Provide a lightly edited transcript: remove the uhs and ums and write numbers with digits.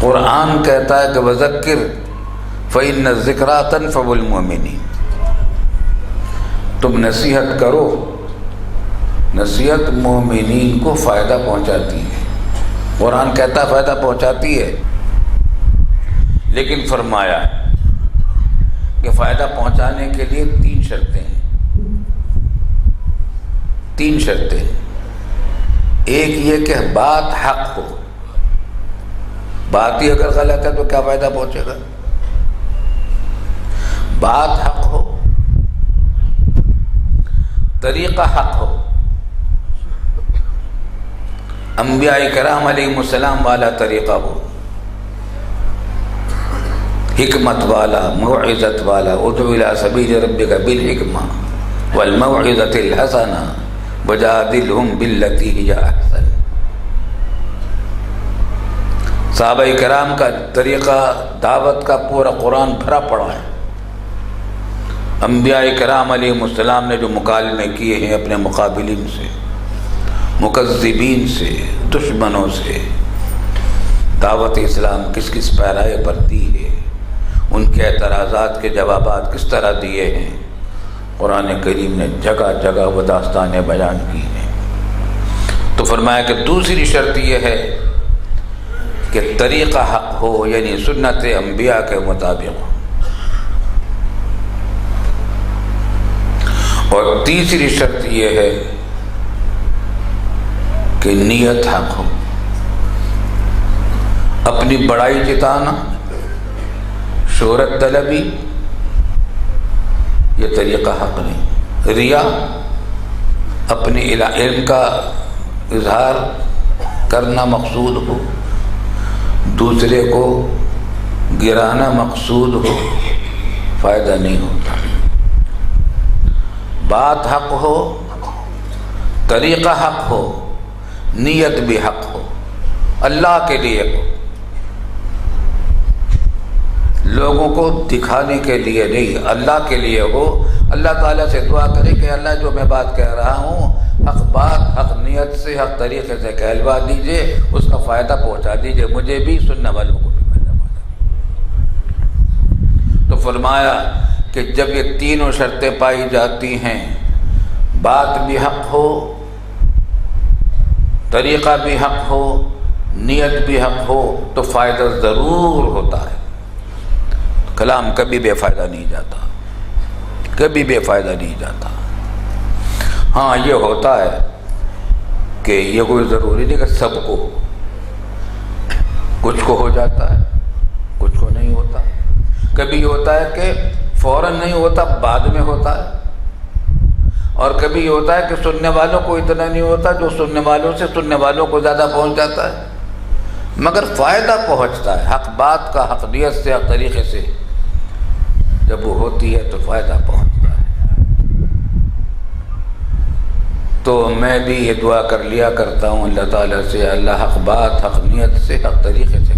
قرآن کہتا ہے کہ وذکر فإن الذکریٰ تنفع المؤمنین، تم نصیحت کرو، نصیحت مومنین کو فائدہ پہنچاتی ہے۔ قرآن کہتا ہے فائدہ پہنچاتی ہے، لیکن فرمایا کہ فائدہ پہنچانے کے لیے تین شرطیں ہیں، تین شرطیں۔ ایک یہ کہ بات حق ہو، بات ہی اگر غلط ہے تو کیا فائدہ پہنچے گا؟ بات حق ہو، طریقہ حق ہو، انبیاء کرام علیہ السلام والا طریقہ ہو، حکمت والا، موعظت والا، ادعو الی سبیل ربک بالحکمہ والموعظۃ الحسنہ وجادلہم باللتی ہی احسن۔ صحابہ کرام کا طریقہ دعوت کا پورا قرآن بھرا پڑا ہے۔ انبیاء کرام علیہ السلام نے جو مکالمے کیے ہیں اپنے مقابلین سے، مکذبین سے، دشمنوں سے، دعوت اسلام کس کس پیرائے پر دی ہے، ان کے اعتراضات کے جوابات کس طرح دیے ہیں، قرآن کریم نے جگہ جگہ وہ داستانیں بیان کی ہیں۔ تو فرمایا کہ دوسری شرط یہ ہے کہ طریقہ حق ہو، یعنی سنت انبیاء کے مطابق ہو، اور تیسری شرط یہ ہے کہ نیت حق ہو۔ اپنی بڑائی جتانا، شہرت طلبی، یہ طریقہ حق نہیں۔ ریا، اپنے علم کا اظہار کرنا مقصود ہو، دوسرے کو گرانا مقصود ہو، فائدہ نہیں ہوتا۔ بات حق ہو، طریقہ حق ہو، نیت بھی حق ہو، اللہ کے لیے ہو، لوگوں کو دکھانے کے لیے نہیں، اللہ کے لیے ہو۔ اللہ تعالیٰ سے دعا کرے کہ اللہ جو میں بات کہہ رہا ہوں، حق بات، حق نیت سے، حق طریقے سے کہلوا دیجئے، اس کا فائدہ پہنچا دیجئے، مجھے بھی، سننے والوں کو بھی فائدہ پہنچا دیجئے۔ تو فرمایا کہ جب یہ تینوں شرطیں پائی جاتی ہیں، بات بھی حق ہو، طریقہ بھی حق ہو، نیت بھی حق ہو، تو فائدہ ضرور ہوتا ہے۔ کلام کبھی بے فائدہ نہیں جاتا، کبھی بے فائدہ نہیں جاتا۔ ہاں یہ ہوتا ہے کہ یہ کوئی ضروری نہیں کہ سب کو، کچھ کو ہو جاتا ہے، کچھ کو نہیں ہوتا۔ کبھی ہوتا ہے کہ فوراً نہیں ہوتا، بعد میں ہوتا ہے، اور کبھی ہوتا ہے کہ سننے والوں کو اتنا نہیں ہوتا، جو سننے والوں سے سننے والوں کو زیادہ پہنچ جاتا ہے، مگر فائدہ پہنچتا ہے۔ حق بات کا، حق نیت سے، حق طریقے سے جب وہ ہوتی ہے تو فائدہ پہنچتا ہے۔ تو میں بھی یہ دعا کر لیا کرتا ہوں اللہ تعالیٰ سے، اللہ حق بات، حق نیت سے، حق طریقے سے